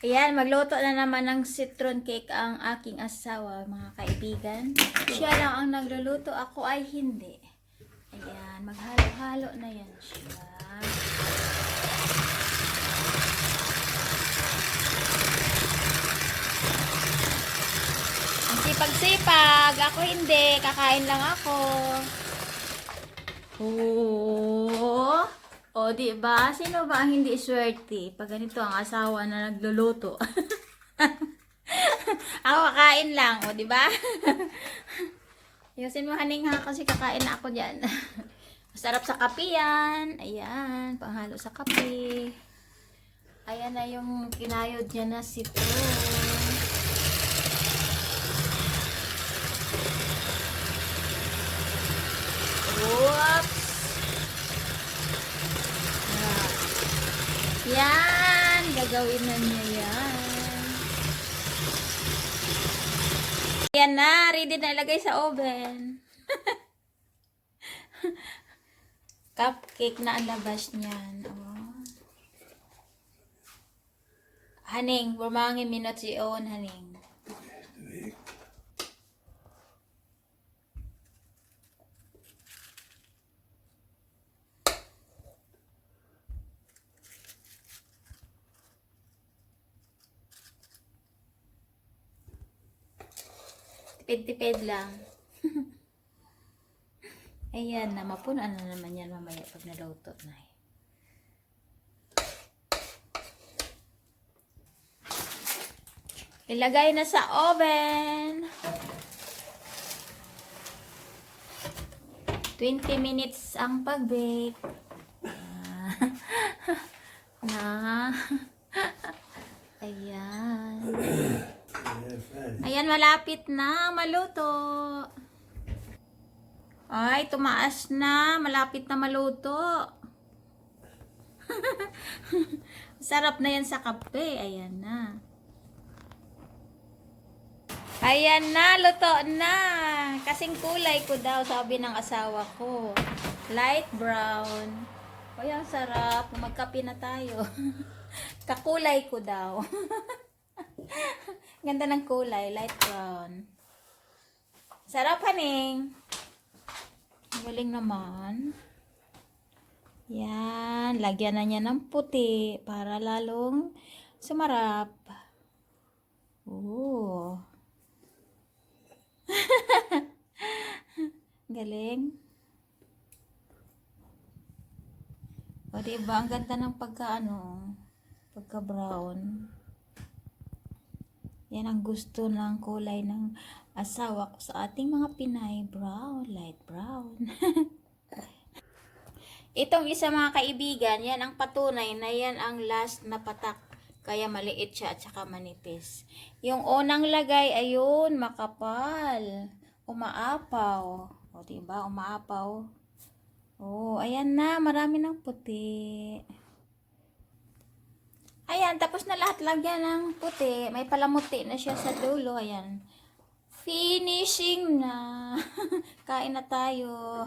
Ayan, magluto na naman ng citron cake ang aking asawa, mga kaibigan. Siya lang ang nagluluto, ako ay hindi. Ayan, maghalo-halo na yan siya. Ang sipag-sipag, ako hindi, kakain lang ako. Oh, o di ba? Sino ba ang hindi swerte pag ganito ang asawa na nagluluto? Ako kakain lang, o di ba? Yusin mo haning ha kasi kakain na ako diyan. Masarap sa kape yan. Ayan, panghalo sa kape. Ayan na yung kinayod niya na citron. Whoops! Yan! Gagawin na niya yan. Yan na! Ready na ilagay sa oven. Cupcake na ang labas niyan. Oh. Haning, bumangi minutes yun, haning. Tipid-tipid lang. Ayan na, mapunan na naman yan mamaya pag naluto na. Ilagay na sa oven. 20 minutes ang pag-bake. Ayan. Ayan, malapit na maluto. Ay, tumaas na. Malapit na maluto. Sarap na yan sa kape. Ayan na. Ayan na, luto na. Kasing kulay ko daw, sabi ng asawa ko. Light brown. Ay, ang sarap. Magkape na tayo. Kakulay ko daw. Ganda ng kulay, light brown. Sarap, haning. Galing naman. Yan, lagyan na niya ng puti para lalong sumarap. Oh. Galing. O, diba? Ang ganda ng pagka-brown. Yan ang gusto ng kulay ng asawa ko sa ating mga Pinay. Brown, light brown. Itong isa mga kaibigan, yan ang patunay na yan ang last na patak. Kaya maliit siya at saka manipis. Yung unang lagay, ayun, makapal. Umaapaw. O, diba? Umaapaw. O, ayan na. Marami ng puti. Ayan, tapos na lahat lagyan ng puti. May palamuti na siya sa dulo. Ayan. Finishing na. Kain na tayo.